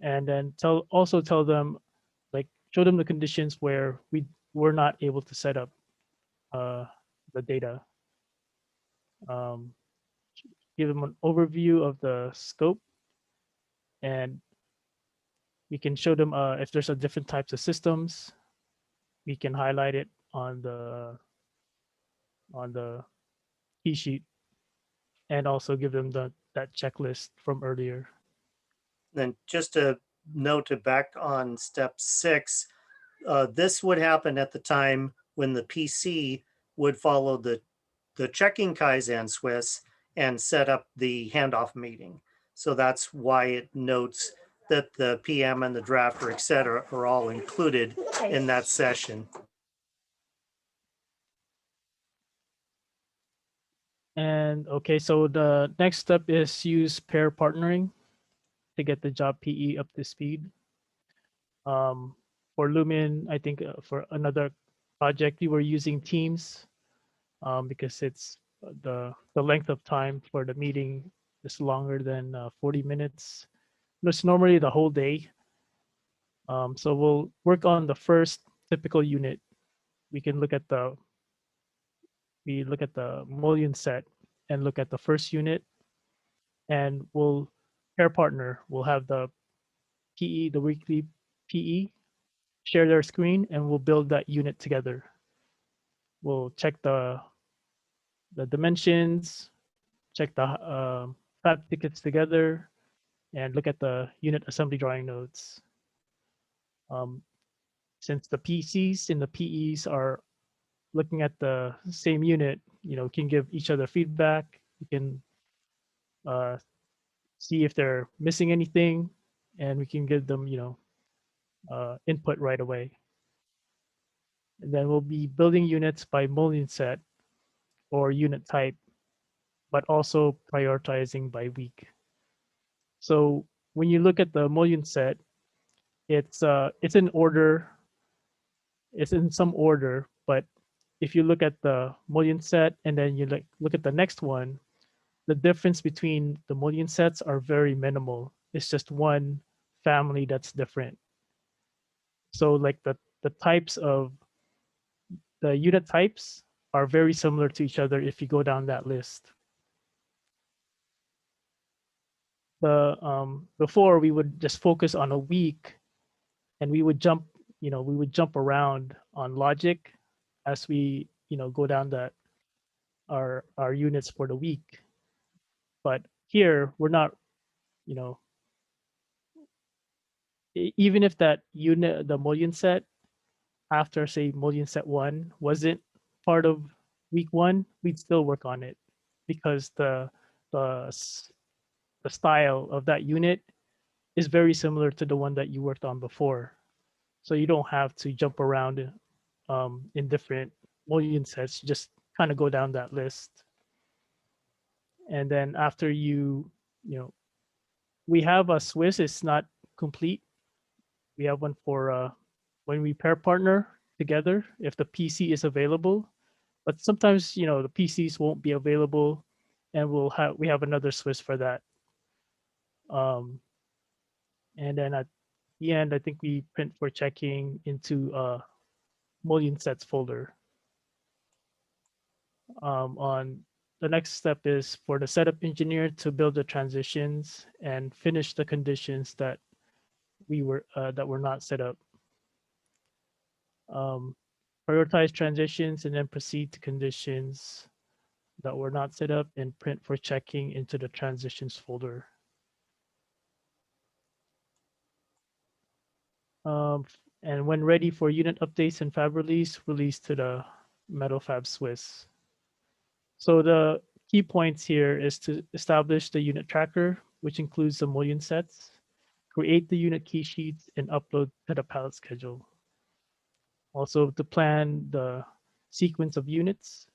and then also tell them, like, show them the conditions where we were not able to set up the data. Give them an overview of the scope, and we can show them if there's a different types of systems, we can highlight it on the key sheet, and also give them that checklist from earlier. Then just a note to back on step 6, this would happen at the time when the PC would follow the checking Kaizen SWIS and set up the handoff meeting. So that's why it notes that the PM and the drafter, et cetera, are all included in that session. And okay, so the next step is use pair partnering to get the job PE up to speed. For Lumen, I think for another project, we were using Teams because it's the length of time for the meeting is longer than 40 minutes. It's normally the whole day. So we'll work on the first typical unit. We can look at the mullion set and look at the first unit, and we'll pair partner. We'll have the PE, the weekly PE, share their screen, and we'll build that unit together. We'll check the dimensions, check the fab tickets together, and look at the unit assembly drawing notes. Since the PCs and the PEs are looking at the same unit, can give each other feedback. We can see if they're missing anything, and we can give them, input right away. And then we'll be building units by mullion set or unit type, but also prioritizing by week. So when you look at the mullion set, it's in order. It's in some order, but if you look at the mullion set and then you look at the next one, the difference between the mullion sets are very minimal. It's just one family that's different. So like the types of the unit types are very similar to each other if you go down that list. before we would just focus on a week, and we would jump, we would jump around on logic as we, go down our units for the week. But here we're not, even if that unit, the mullion set after say mullion set 1 wasn't part of week 1, we'd still work on it because the style of that unit is very similar to the one that you worked on before. So you don't have to jump around in different mullion sets. You just kind of go down that list. And then after we have a SWIS, it's not complete. We have one for when we pair partner together, if the PC is available. But sometimes, the PCs won't be available, and we have another SWIS for that. And then at the end, I think we print for checking into mullion sets folder. On the next step is for the setup engineer to build the transitions and finish the conditions that were not set up. Prioritize transitions and then proceed to conditions that were not set up and print for checking into the transitions folder. And when ready for unit updates and fab release to the Metal Fab SWIS. So the key points here is to establish the unit tracker, which includes the mullion sets, create the unit key sheets, and upload to the palette schedule. Also to plan the sequence of units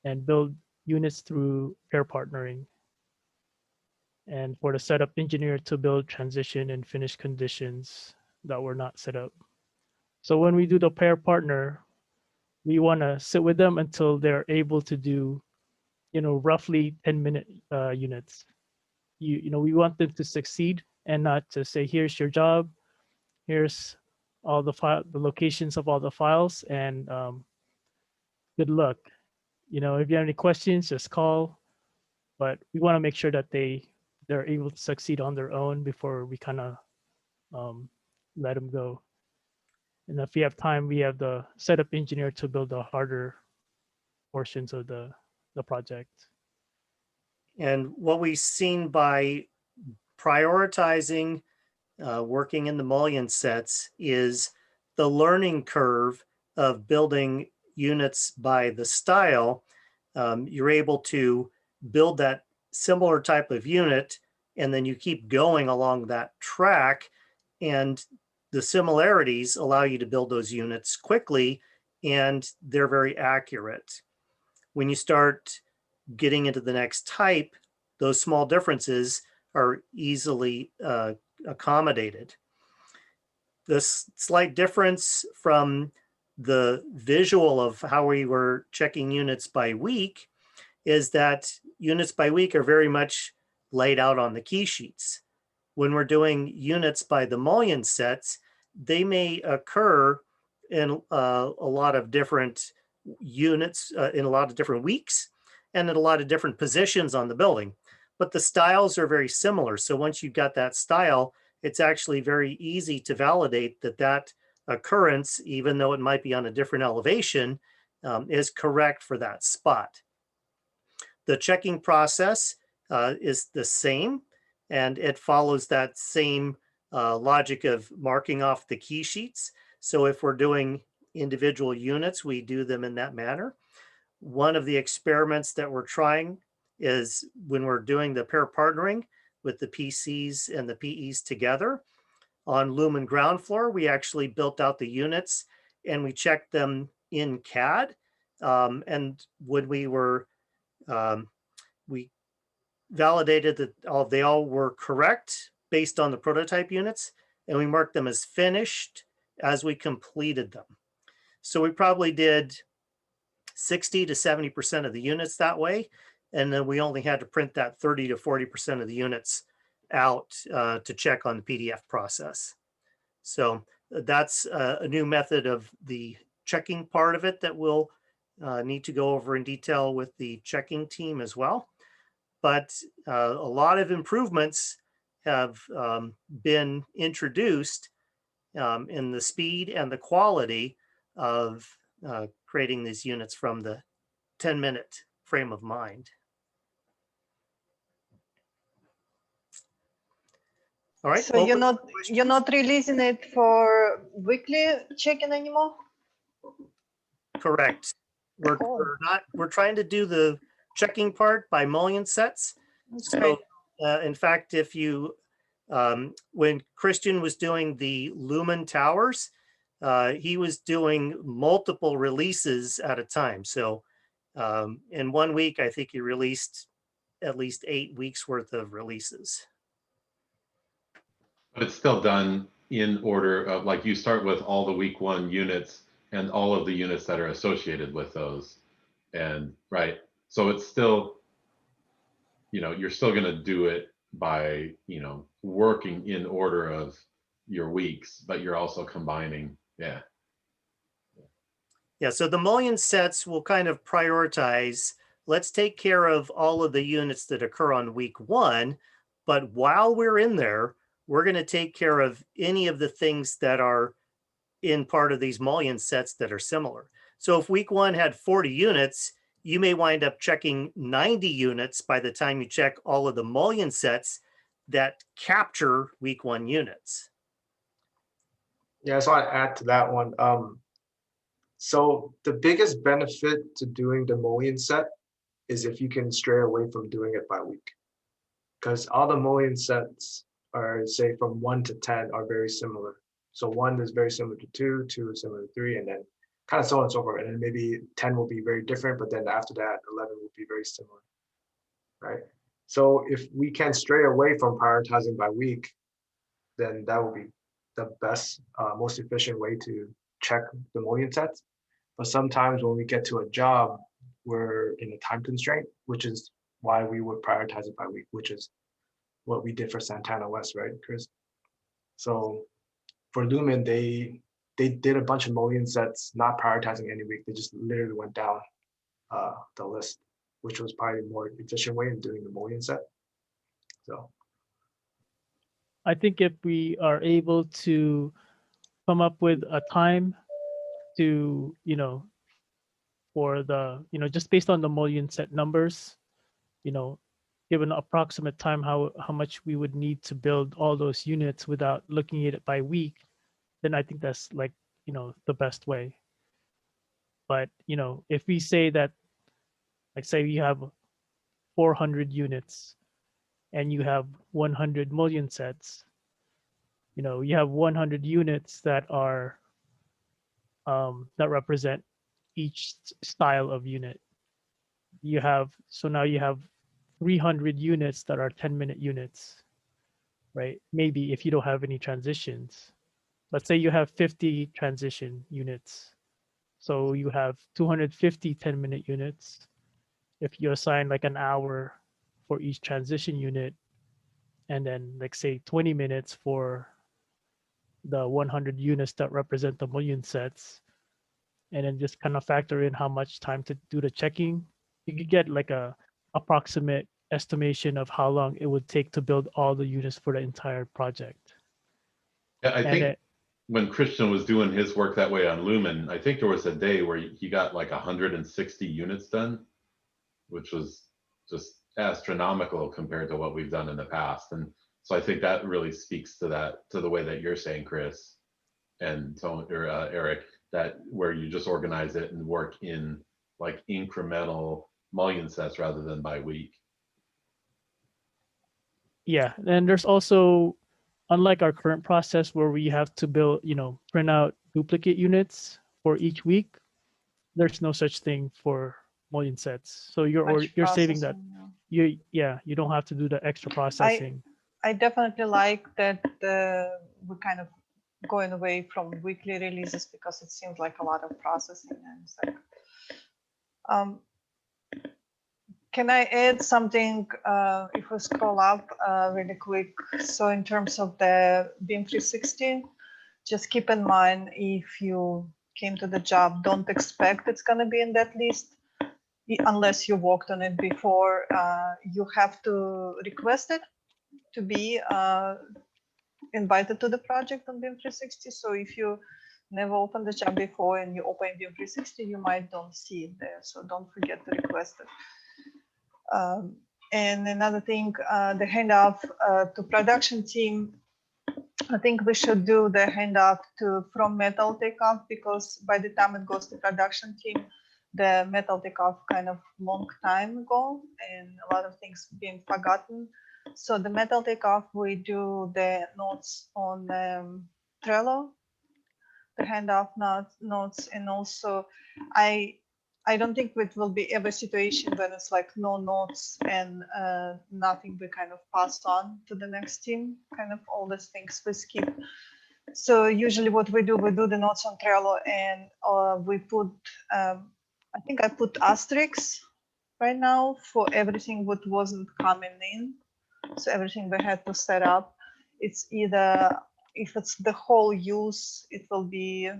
and build units through pair partnering. And for the setup engineer to build transition and finish conditions that were not set up. So when we do the pair partner, we want to sit with them until they're able to do, roughly 10-minute units. We want them to succeed and not to say, here's your job, here's all the locations of all the files, and good luck. If you have any questions, just call. But we want to make sure that they're able to succeed on their own before we kind of let them go. And if we have time, we have the setup engineer to build the harder portions of the project. And what we've seen by prioritizing working in the mullion sets is the learning curve of building units by the style. You're able to build that similar type of unit, and then you keep going along that track, and the similarities allow you to build those units quickly, and they're very accurate. When you start getting into the next type, those small differences are easily accommodated. The slight difference from the visual of how we were checking units by week is that units by week are very much laid out on the key sheets. When we're doing units by the mullion sets, they may occur in a lot of different units, in a lot of different weeks, and in a lot of different positions on the building. But the styles are very similar. So once you've got that style, it's actually very easy to validate that occurrence, even though it might be on a different elevation, is correct for that spot. The checking process is the same, and it follows that same logic of marking off the key sheets. So if we're doing individual units, we do them in that manner. One of the experiments that we're trying is when we're doing the pair partnering with the PCs and the PEs together on Lumen ground floor, we actually built out the units and we checked them in CAD. And when we were, we validated that they all were correct based on the prototype units, and we marked them as finished as we completed them. So we probably did 60 to 70% of the units that way. And then we only had to print that 30 to 40% of the units out to check on the PDF process. So that's a new method of the checking part of it that we'll need to go over in detail with the checking team as well. But a lot of improvements have been introduced in the speed and the quality of creating these units from the 10-minute frame of mind. All right. So you're not releasing it for weekly check-in anymore? Correct. We're trying to do the checking part by mullion sets. Okay. So in fact, if you when Christian was doing the Lumen Towers, he was doing multiple releases at a time. So in 1 week, I think he released at least 8 weeks worth of releases. But it's still done in order of, like, you start with all the week 1 units and all of the units that are associated with those. And right, so it's still, you know, you're still going to do it by, you know, working in order of your weeks, but you're also combining. Yeah. Yeah, so the mullion sets will kind of prioritize, let's take care of all of the units that occur on week 1, but while we're in there, we're going to take care of any of the things that are in part of these mullion sets that are similar. So if week 1 had 40 units, you may wind up checking 90 units by the time you check all of the mullion sets that capture week 1 units. Yeah, I just want to add to that one. So the biggest benefit to doing the mullion set is if you can stray away from doing it by week. Because all the mullion sets are, say, from 1 to 10 are very similar. So 1 is very similar to 2, 2 is similar to 3, and then kind of so on and so forth. And then maybe 10 will be very different, but then after that, 11 will be very similar, right? So if we can stray away from prioritizing by week, then that will be the best, most efficient way to check the mullion sets. But sometimes when we get to a job, we're in a time constraint, which is why we would prioritize it by week, which is what we did for Santana West, right, Chris? So for Lumen, they did a bunch of mullion sets, not prioritizing any week. They just literally went down the list, which was probably a more efficient way of doing the mullion set. So I think if we are able to come up with a time to, you know, for the, you know, just based on the mullion set numbers, you know, give an approximate time how much we would need to build all those units without looking at it by week, then I think that's, like, you know, the best way. But, you know, if we say that, like, say you have 400 units and you have 100 mullion sets, you know, you have 100 units that are that represent each style of unit. You have, so now you have 300 units that are 10-minute units, right? Maybe if you don't have any transitions. Let's say you have 50 transition units. So you have 250 10-minute units. If you assign like an hour for each transition unit, and then like say 20 minutes for the 100 units that represent the mullion sets, and then just kind of factor in how much time to do the checking, you could get like a approximate estimation of how long it would take to build all the units for the entire project. Yeah, I And think when Christian was doing his work that way on Lumen, I think there was a day where he got like 160 units done, which was just astronomical compared to what we've done in the past. And so I think that really speaks to that, to the way that you're saying, Chris and Tony, or Eric, that where you just organize it and work in like incremental mullion sets rather than by week. yeah, and there's also, unlike our current process where we have to build, you know, print out duplicate units for each week, there's no such thing for mullion sets. So you're saving that. Processing, yeah. You don't have to do the extra processing. I definitely like that we're kind of going away from weekly releases because it seems like a lot of processing. And it's like, can I add something if we scroll up really quick? So in terms of the BIM 360, just keep in mind if you came to the job, don't expect it's going to be in that list unless you worked on it before. You have to request it. to be invited to the project on BIM 360. So if you never opened the job before and you open BIM 360, you might don't see it there. So don't forget to request it. And another thing, the handoff to production team. I think we should do the handoff from metal takeoff, because by the time it goes to production team, the metal takeoff kind of long time ago and a lot of things being forgotten. So the metal takeoff, we do the notes on Trello, the handoff notes, and also I don't think it will be every situation when it's like no notes and nothing we kind of pass on to the next team, kind of all these things we skip. So usually what we do the notes on Trello, and we put, I think I put asterisks right now for everything what wasn't coming in. So everything we had to set up, it's either, if it's the whole use, it will be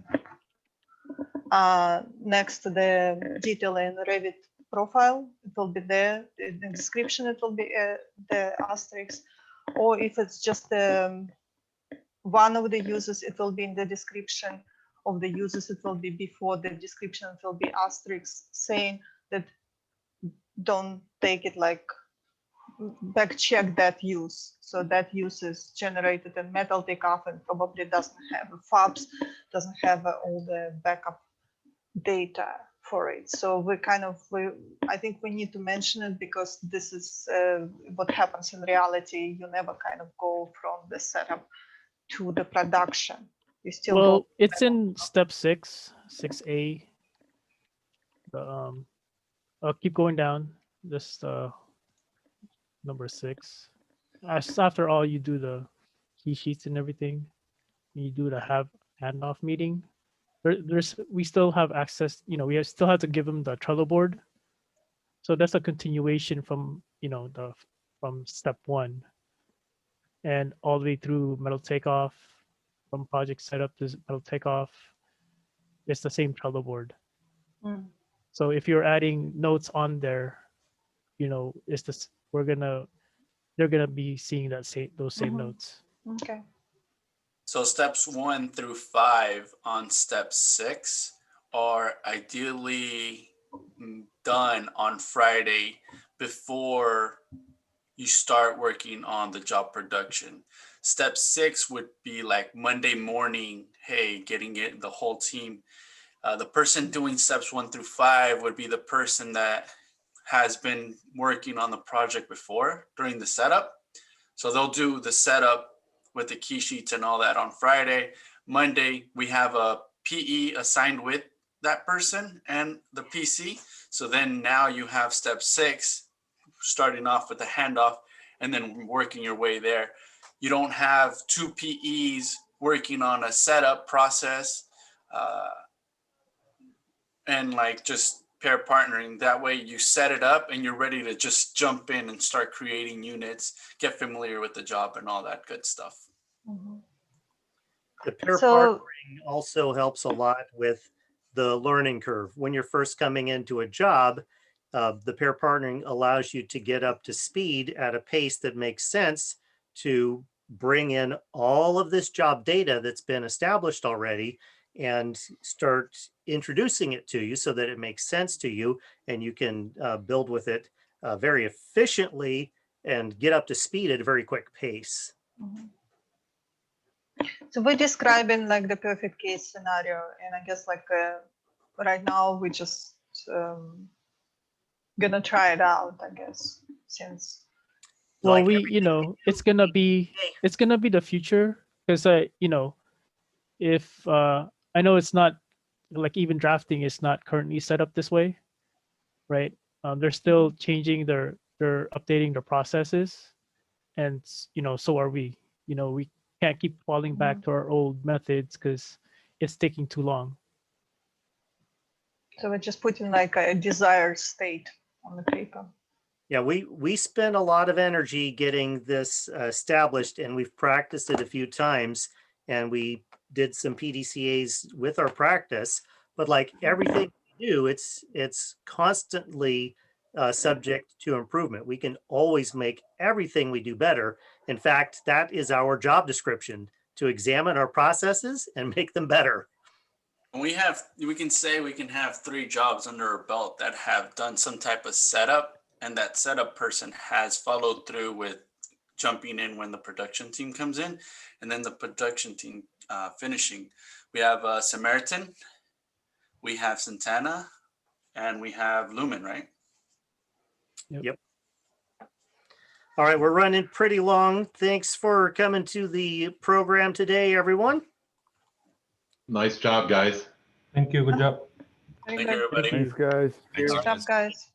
next to the detail in Revit profile, it will be there. In the description, it will be the asterisk. Or if it's just one of the users, it will be in the description of the users. It will be before the description. It will be asterisk saying that don't take it like back check that use. So that use is generated in metal takeoff and probably doesn't have FOBs, doesn't have all the backup data for it. So I think we need to mention it, because this is what happens in reality. You never kind of go from the setup to the production. You still Well, go. it's in step 6A. I'll keep going down. This number 6. After all, you do the key sheets and everything. You do the handoff meeting. We still have access. We still have to give them the Trello board. So that's a continuation from from step 1, and all the way through metal takeoff, from project setup to metal takeoff. It's the same Trello board. Mm. So if you're adding notes on there, it's this. They're gonna be seeing those same notes. Okay. So steps 1 through 5 on step 6 are ideally done on Friday before you start working on the job production. Step 6 would be like Monday morning, hey, getting it, the whole team. The person doing steps 1 through 5 would be the person that has been working on the project before during the setup. So they'll do the setup with the key sheets and all that on Friday. Monday, we have a PE assigned with that person and the PC. So then now you have step 6, starting off with the handoff and then working your way there. You don't have 2 PEs working on a setup process and like just pair partnering. That way you set it up and you're ready to just jump in and start creating units, get familiar with the job and all that good stuff. Mm-hmm. The pair partnering also helps a lot with the learning curve. When you're first coming into a job, the pair partnering allows you to get up to speed at a pace that makes sense to bring in all of this job data that's been established already and start introducing it to you so that it makes sense to you, and you can build with it very efficiently and get up to speed at a very quick pace. Mm-hmm. So we're describing like the perfect case scenario, and I guess like right now we just gonna try it out, I guess, since. Well, it's gonna be the future, because if I know it's not like even drafting is not currently set up this way, right? They're still changing they're updating their processes, and so are we. We can't keep falling back to our old methods because it's taking too long. So we're just putting like a desired state on the paper. Yeah, we spent a lot of energy getting this established, and we've practiced it a few times, and we did some PDCAs with our practice. But like everything we do, it's constantly subject to improvement. We can always make everything we do better. In fact, that is our job description, to examine our processes and make them better. We can say we can have 3 jobs under our belt that have done some type of setup, and that setup person has followed through with jumping in when the production team comes in, and then the production team finishing. We have Samaritan, we have Santana, and we have Lumen, right? Yep. All right, we're running pretty long. Thanks for coming to the program today, everyone. Nice job, guys. Thank you. Good job. Thank you, everybody. Thanks, guys. Thanks, Good job, guys.